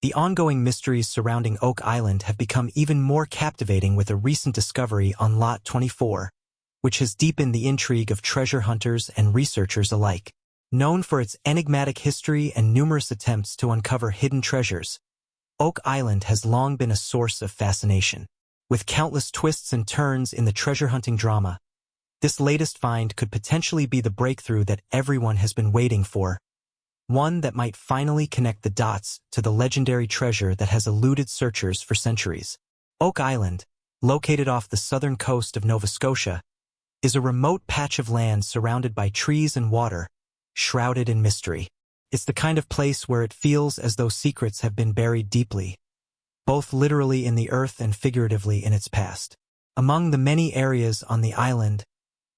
The ongoing mysteries surrounding Oak Island have become even more captivating with a recent discovery on Lot 24, which has deepened the intrigue of treasure hunters and researchers alike. Known for its enigmatic history and numerous attempts to uncover hidden treasures, Oak Island has long been a source of fascination. With countless twists and turns in the treasure hunting drama, this latest find could potentially be the breakthrough that everyone has been waiting for, one that might finally connect the dots to the legendary treasure that has eluded searchers for centuries. Oak Island, located off the southern coast of Nova Scotia, is a remote patch of land surrounded by trees and water, shrouded in mystery. It's the kind of place where it feels as though secrets have been buried deeply, both literally in the earth and figuratively in its past. Among the many areas on the island,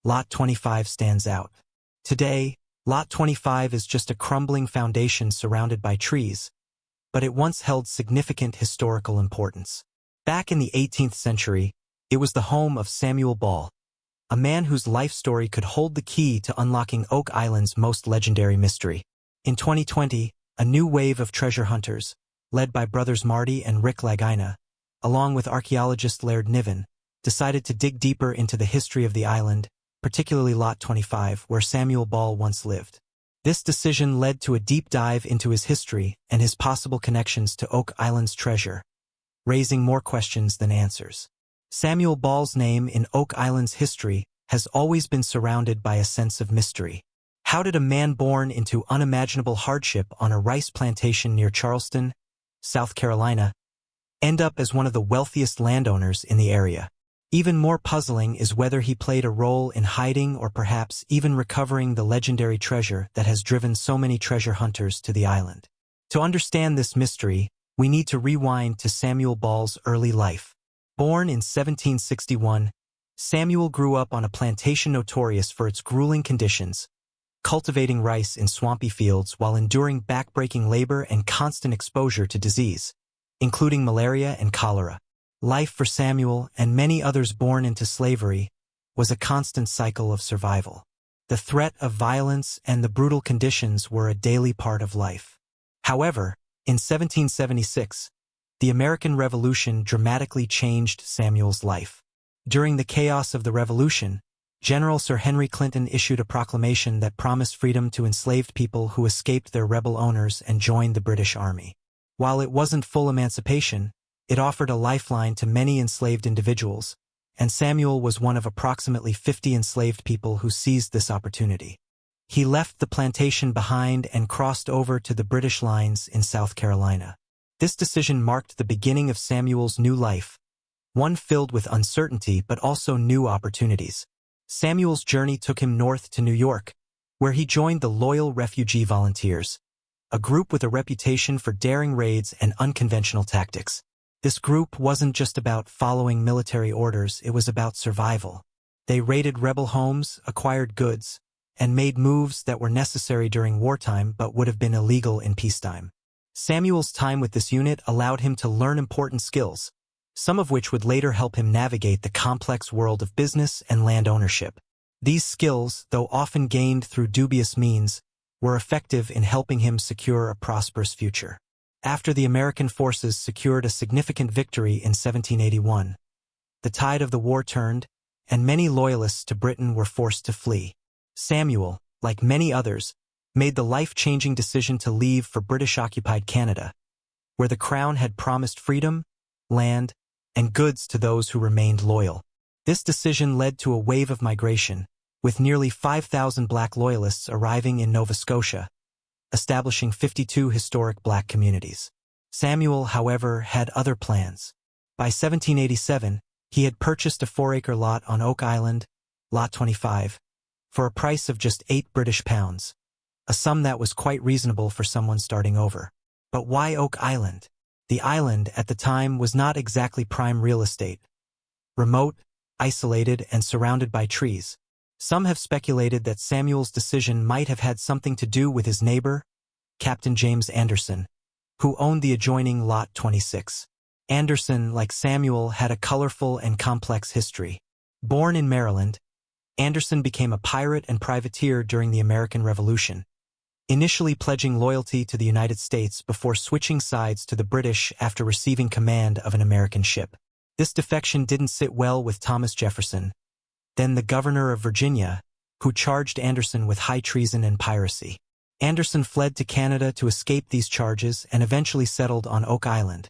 Lot 25 stands out. Today, Lot 25 is just a crumbling foundation surrounded by trees, but it once held significant historical importance. Back in the 18th century, it was the home of Samuel Ball, a man whose life story could hold the key to unlocking Oak Island's most legendary mystery. In 2020, a new wave of treasure hunters, led by brothers Marty and Rick Lagina, along with archaeologist Laird Niven, decided to dig deeper into the history of the island, particularly Lot 25, where Samuel Ball once lived. This decision led to a deep dive into his history and his possible connections to Oak Island's treasure, raising more questions than answers. Samuel Ball's name in Oak Island's history has always been surrounded by a sense of mystery. How did a man born into unimaginable hardship on a rice plantation near Charleston, South Carolina, end up as one of the wealthiest landowners in the area? Even more puzzling is whether he played a role in hiding or perhaps even recovering the legendary treasure that has driven so many treasure hunters to the island. To understand this mystery, we need to rewind to Samuel Ball's early life. Born in 1761, Samuel grew up on a plantation notorious for its grueling conditions, cultivating rice in swampy fields while enduring backbreaking labor and constant exposure to disease, including malaria and cholera. Life for Samuel and many others born into slavery was a constant cycle of survival. The threat of violence and the brutal conditions were a daily part of life. However, in 1776, the American Revolution dramatically changed Samuel's life. During the chaos of the Revolution, General Sir Henry Clinton issued a proclamation that promised freedom to enslaved people who escaped their rebel owners and joined the British Army. While it wasn't full emancipation, it offered a lifeline to many enslaved individuals, and Samuel was one of approximately 50 enslaved people who seized this opportunity. He left the plantation behind and crossed over to the British lines in South Carolina. This decision marked the beginning of Samuel's new life, one filled with uncertainty but also new opportunities. Samuel's journey took him north to New York, where he joined the Loyal Refugee Volunteers, a group with a reputation for daring raids and unconventional tactics. This group wasn't just about following military orders, it was about survival. They raided rebel homes, acquired goods, and made moves that were necessary during wartime but would have been illegal in peacetime. Samuel's time with this unit allowed him to learn important skills, some of which would later help him navigate the complex world of business and land ownership. These skills, though often gained through dubious means, were effective in helping him secure a prosperous future. After the American forces secured a significant victory in 1781, the tide of the war turned, and many loyalists to Britain were forced to flee. Samuel, like many others, made the life-changing decision to leave for British-occupied Canada, where the Crown had promised freedom, land, and goods to those who remained loyal. This decision led to a wave of migration, with nearly 5,000 black loyalists arriving in Nova Scotia, establishing 52 historic black communities. Samuel, however, had other plans. By 1787, he had purchased a 4-acre lot on Oak Island, Lot 25, for a price of just £8, a sum that was quite reasonable for someone starting over. But why Oak Island? The island at the time was not exactly prime real estate. Remote, isolated, and surrounded by trees. Some have speculated that Samuel's decision might have had something to do with his neighbor, Captain James Anderson, who owned the adjoining Lot 26. Anderson, like Samuel, had a colorful and complex history. Born in Maryland, Anderson became a pirate and privateer during the American Revolution, initially pledging loyalty to the United States before switching sides to the British after receiving command of an American ship. This defection didn't sit well with Thomas Jefferson, then the governor of Virginia, who charged Anderson with high treason and piracy. Anderson fled to Canada to escape these charges and eventually settled on Oak Island,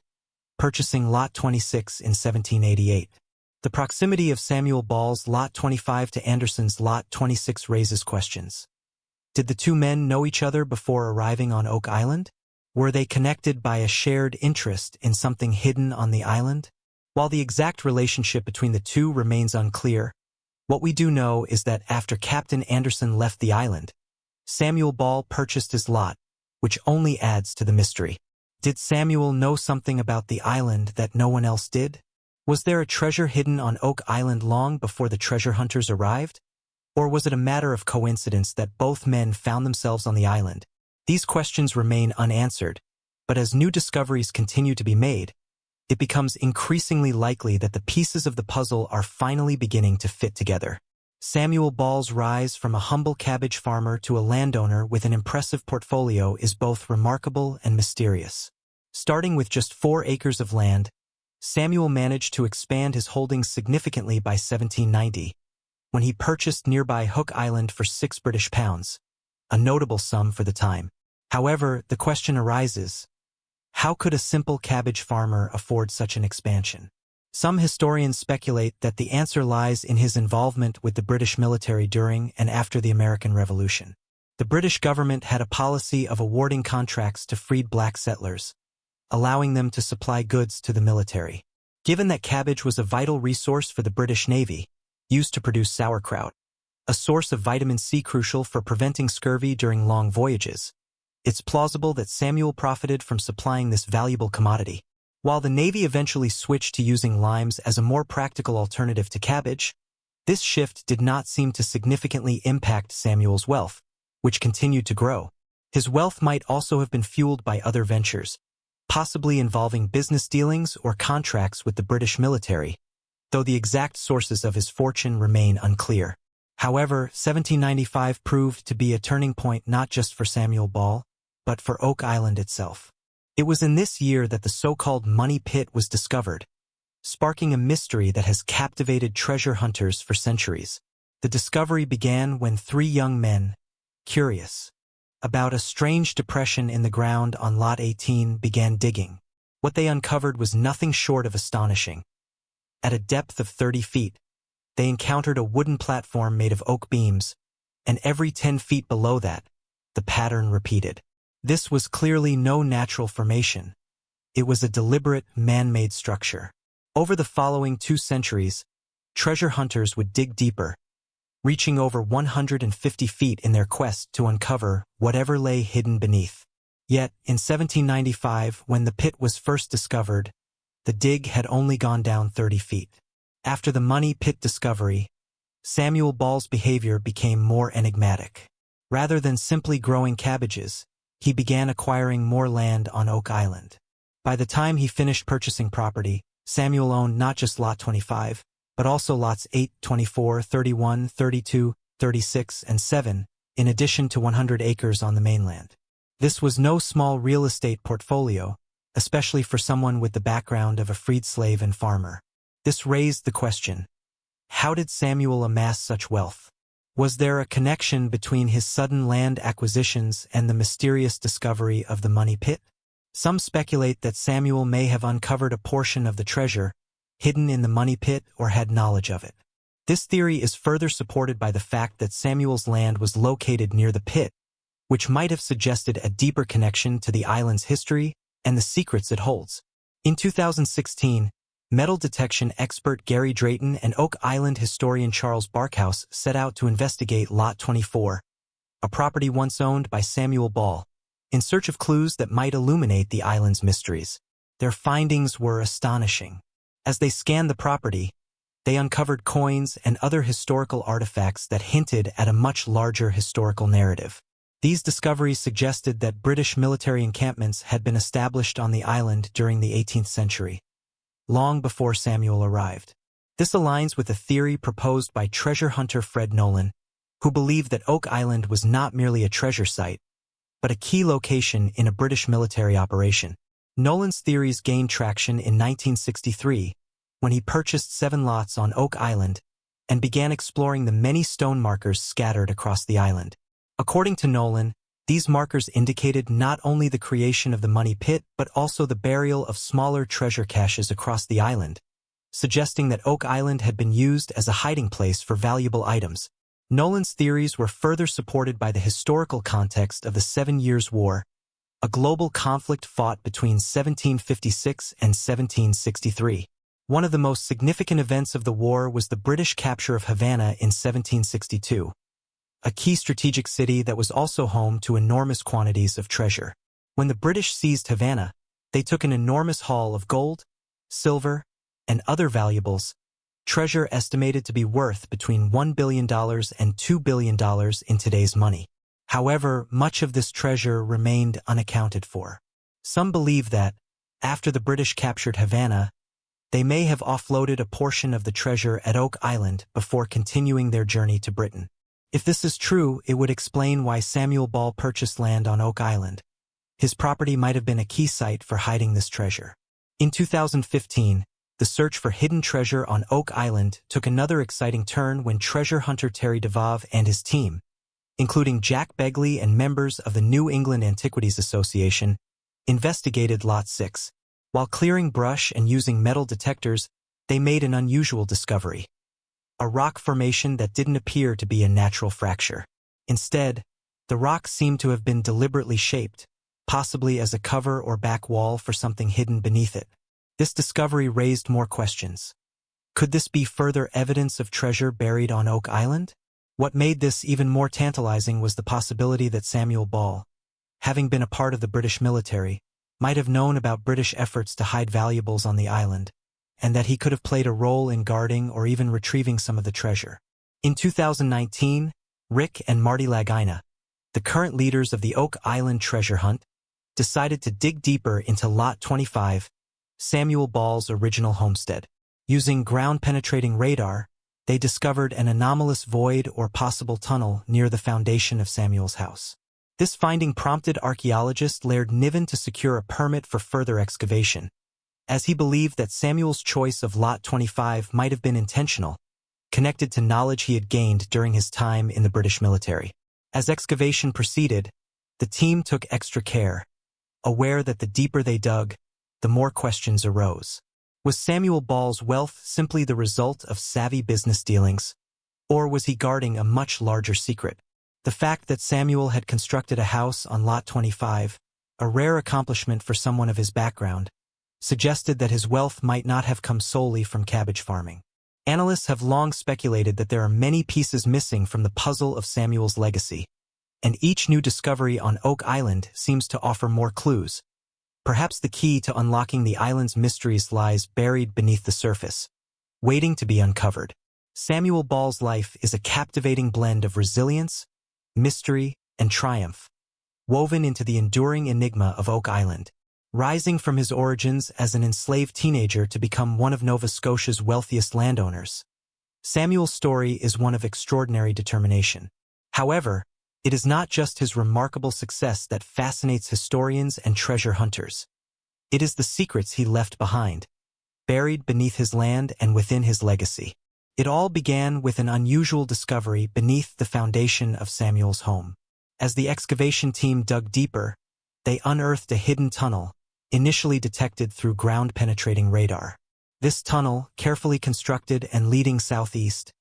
purchasing Lot 26 in 1788. The proximity of Samuel Ball's Lot 25 to Anderson's Lot 26 raises questions. Did the two men know each other before arriving on Oak Island? Were they connected by a shared interest in something hidden on the island? While the exact relationship between the two remains unclear, what we do know is that after Captain Anderson left the island, Samuel Ball purchased his lot, which only adds to the mystery. Did Samuel know something about the island that no one else did? Was there a treasure hidden on Oak Island long before the treasure hunters arrived? Or was it a matter of coincidence that both men found themselves on the island? These questions remain unanswered, but as new discoveries continue to be made, it becomes increasingly likely that the pieces of the puzzle are finally beginning to fit together. Samuel Ball's rise from a humble cabbage farmer to a landowner with an impressive portfolio is both remarkable and mysterious. Starting with just 4 acres of land, Samuel managed to expand his holdings significantly by 1790, when he purchased nearby Hook Island for £6, a notable sum for the time. However, the question arises, how could a simple cabbage farmer afford such an expansion? Some historians speculate that the answer lies in his involvement with the British military during and after the American Revolution. The British government had a policy of awarding contracts to freed black settlers, allowing them to supply goods to the military. Given that cabbage was a vital resource for the British Navy, used to produce sauerkraut, a source of vitamin C crucial for preventing scurvy during long voyages, it's plausible that Samuel profited from supplying this valuable commodity. While the Navy eventually switched to using limes as a more practical alternative to cabbage, this shift did not seem to significantly impact Samuel's wealth, which continued to grow. His wealth might also have been fueled by other ventures, possibly involving business dealings or contracts with the British military, though the exact sources of his fortune remain unclear. However, 1795 proved to be a turning point not just for Samuel Ball, but for Oak Island itself. It was in this year that the so-called Money Pit was discovered, sparking a mystery that has captivated treasure hunters for centuries. The discovery began when 3 young men, curious about a strange depression in the ground on Lot 18, began digging. What they uncovered was nothing short of astonishing. At a depth of 30 feet, they encountered a wooden platform made of oak beams, and every 10 feet below that, the pattern repeated. This was clearly no natural formation. It was a deliberate, man-made structure. Over the following 2 centuries, treasure hunters would dig deeper, reaching over 150 feet in their quest to uncover whatever lay hidden beneath. Yet, in 1795, when the pit was first discovered, the dig had only gone down 30 feet. After the Money Pit discovery, Samuel Ball's behavior became more enigmatic. Rather than simply growing cabbages, he began acquiring more land on Oak Island. By the time he finished purchasing property, Samuel owned not just Lot 25, but also Lots 8, 24, 31, 32, 36, and 7, in addition to 100 acres on the mainland. This was no small real estate portfolio, especially for someone with the background of a freed slave and farmer. This raised the question, how did Samuel amass such wealth? Was there a connection between his sudden land acquisitions and the mysterious discovery of the Money Pit? Some speculate that Samuel may have uncovered a portion of the treasure hidden in the Money Pit or had knowledge of it. This theory is further supported by the fact that Samuel's land was located near the pit, which might have suggested a deeper connection to the island's history and the secrets it holds. In 2016, metal detection expert Gary Drayton and Oak Island historian Charles Barkhouse set out to investigate Lot 24, a property once owned by Samuel Ball, in search of clues that might illuminate the island's mysteries. Their findings were astonishing. As they scanned the property, they uncovered coins and other historical artifacts that hinted at a much larger historical narrative. These discoveries suggested that British military encampments had been established on the island during the 18th century, long before Samuel arrived. This aligns with a theory proposed by treasure hunter Fred Nolan, who believed that Oak Island was not merely a treasure site, but a key location in a British military operation. Nolan's theories gained traction in 1963 when he purchased 7 lots on Oak Island and began exploring the many stone markers scattered across the island. According to Nolan, these markers indicated not only the creation of the money pit but also the burial of smaller treasure caches across the island, suggesting that Oak Island had been used as a hiding place for valuable items. Nolan's theories were further supported by the historical context of the 7 Years' War, a global conflict fought between 1756 and 1763. One of the most significant events of the war was the British capture of Havana in 1762, a key strategic city that was also home to enormous quantities of treasure. When the British seized Havana, they took an enormous haul of gold, silver, and other valuables, treasure estimated to be worth between $1 billion and $2 billion in today's money. However, much of this treasure remained unaccounted for. Some believe that, after the British captured Havana, they may have offloaded a portion of the treasure at Oak Island before continuing their journey to Britain. If this is true, it would explain why Samuel Ball purchased land on Oak Island. His property might have been a key site for hiding this treasure. In 2015, the search for hidden treasure on Oak Island took another exciting turn when treasure hunter Terry DeVove and his team, including Jack Begley and members of the New England Antiquities Association, investigated Lot 6. While clearing brush and using metal detectors, they made an unusual discovery: a rock formation that didn't appear to be a natural fracture. Instead, the rock seemed to have been deliberately shaped, possibly as a cover or back wall for something hidden beneath it. This discovery raised more questions. Could this be further evidence of treasure buried on Oak Island? What made this even more tantalizing was the possibility that Samuel Ball, having been a part of the British military, might have known about British efforts to hide valuables on the island, and that he could have played a role in guarding or even retrieving some of the treasure. In 2019, Rick and Marty Lagina, the current leaders of the Oak Island treasure hunt, decided to dig deeper into Lot 25, Samuel Ball's original homestead. Using ground-penetrating radar, they discovered an anomalous void or possible tunnel near the foundation of Samuel's house. This finding prompted archaeologist Laird Niven to secure a permit for further excavation, as he believed that Samuel's choice of Lot 25 might have been intentional, connected to knowledge he had gained during his time in the British military. As excavation proceeded, the team took extra care, aware that the deeper they dug, the more questions arose. Was Samuel Ball's wealth simply the result of savvy business dealings, or was he guarding a much larger secret? The fact that Samuel had constructed a house on Lot 25, a rare accomplishment for someone of his background, suggested that his wealth might not have come solely from cabbage farming. Analysts have long speculated that there are many pieces missing from the puzzle of Samuel's legacy, and each new discovery on Oak Island seems to offer more clues. Perhaps the key to unlocking the island's mysteries lies buried beneath the surface, waiting to be uncovered. Samuel Ball's life is a captivating blend of resilience, mystery, and triumph, woven into the enduring enigma of Oak Island. Rising from his origins as an enslaved teenager to become one of Nova Scotia's wealthiest landowners, Samuel's story is one of extraordinary determination. However, it is not just his remarkable success that fascinates historians and treasure hunters. It is the secrets he left behind, buried beneath his land and within his legacy. It all began with an unusual discovery beneath the foundation of Samuel's home. As the excavation team dug deeper, they unearthed a hidden tunnel, initially detected through ground-penetrating radar. This tunnel, carefully constructed and leading southeast,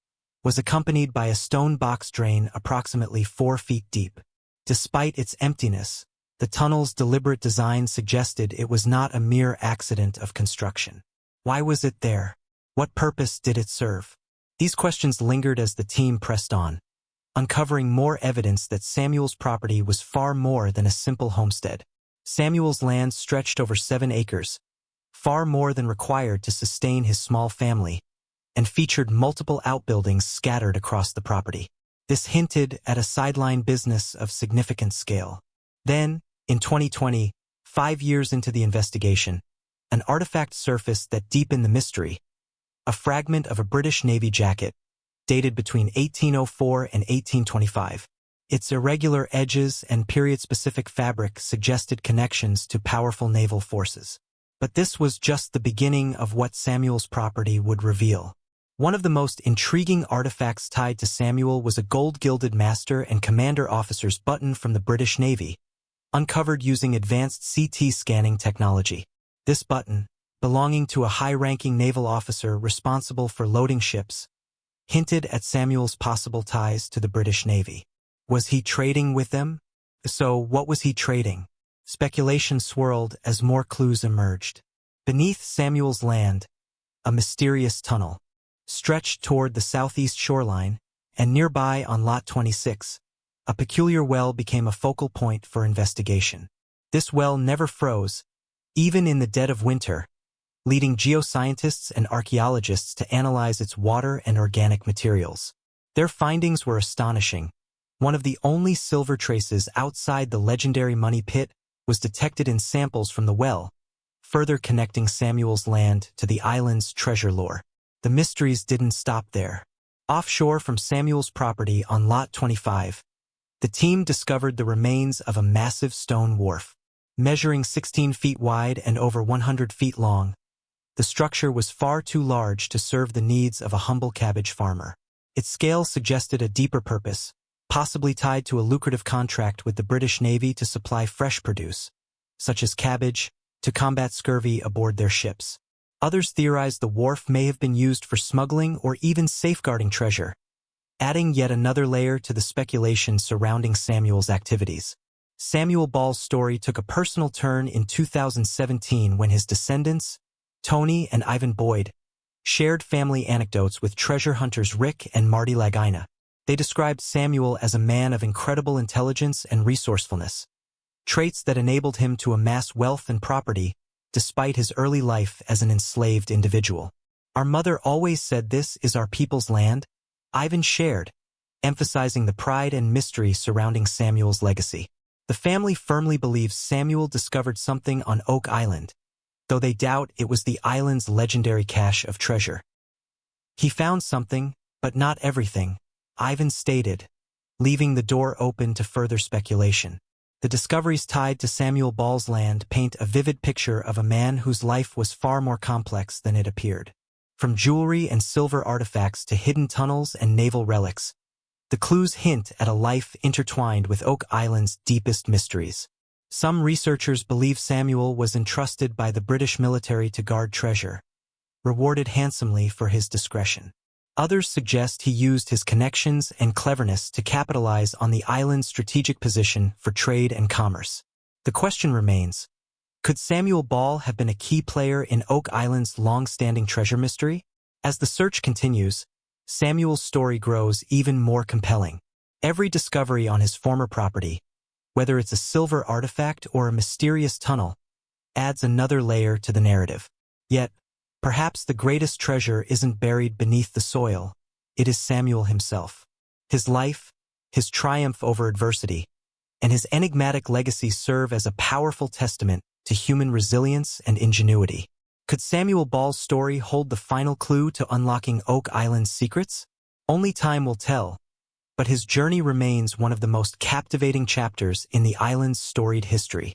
was accompanied by a stone box drain approximately 4 feet deep. Despite its emptiness, the tunnel's deliberate design suggested it was not a mere accident of construction. Why was it there? What purpose did it serve? These questions lingered as the team pressed on, uncovering more evidence that Samuel's property was far more than a simple homestead. Samuel's land stretched over 7 acres, far more than required to sustain his small family, and featured multiple outbuildings scattered across the property. This hinted at a sideline business of significant scale. Then, in 2020, 5 years into the investigation, an artifact surfaced that deepened the mystery: a fragment of a British Navy jacket, dated between 1804 and 1825. Its irregular edges and period-specific fabric suggested connections to powerful naval forces. But this was just the beginning of what Samuel's property would reveal. One of the most intriguing artifacts tied to Samuel was a gold-gilded master and commander officer's button from the British Navy, uncovered using advanced CT scanning technology. This button, belonging to a high-ranking naval officer responsible for loading ships, hinted at Samuel's possible ties to the British Navy. Was he trading with them? So, what was he trading? Speculation swirled as more clues emerged. Beneath Samuel's land, a mysterious tunnel stretched toward the southeast shoreline, and nearby on Lot 26, a peculiar well became a focal point for investigation. This well never froze, even in the dead of winter, leading geoscientists and archaeologists to analyze its water and organic materials. Their findings were astonishing. One of the only silver traces outside the legendary Money Pit was detected in samples from the well, further connecting Samuel's land to the island's treasure lore. The mysteries didn't stop there. Offshore from Samuel's property on Lot 25, the team discovered the remains of a massive stone wharf. Measuring 16 feet wide and over 100 feet long, the structure was far too large to serve the needs of a humble cabbage farmer. Its scale suggested a deeper purpose, possibly tied to a lucrative contract with the British Navy to supply fresh produce, such as cabbage, to combat scurvy aboard their ships. Others theorized the wharf may have been used for smuggling or even safeguarding treasure, adding yet another layer to the speculation surrounding Samuel's activities. Samuel Ball's story took a personal turn in 2017 when his descendants, Tony and Ivan Boyd, shared family anecdotes with treasure hunters Rick and Marty Lagina. They described Samuel as a man of incredible intelligence and resourcefulness, traits that enabled him to amass wealth and property despite his early life as an enslaved individual. "Our mother always said this is our people's land," Ivan shared, emphasizing the pride and mystery surrounding Samuel's legacy. The family firmly believes Samuel discovered something on Oak Island, though they doubt it was the island's legendary cache of treasure. "He found something, but not everything," Ivan stated, leaving the door open to further speculation. The discoveries tied to Samuel Ball's land paint a vivid picture of a man whose life was far more complex than it appeared. From jewelry and silver artifacts to hidden tunnels and naval relics, the clues hint at a life intertwined with Oak Island's deepest mysteries. Some researchers believe Samuel was entrusted by the British military to guard treasure, rewarded handsomely for his discretion. Others suggest he used his connections and cleverness to capitalize on the island's strategic position for trade and commerce. The question remains, could Samuel Ball have been a key player in Oak Island's long-standing treasure mystery? As the search continues, Samuel's story grows even more compelling. Every discovery on his former property, whether it's a silver artifact or a mysterious tunnel, adds another layer to the narrative. Yet, perhaps the greatest treasure isn't buried beneath the soil, it is Samuel himself. His life, his triumph over adversity, and his enigmatic legacy serve as a powerful testament to human resilience and ingenuity. Could Samuel Ball's story hold the final clue to unlocking Oak Island's secrets? Only time will tell, but his journey remains one of the most captivating chapters in the island's storied history.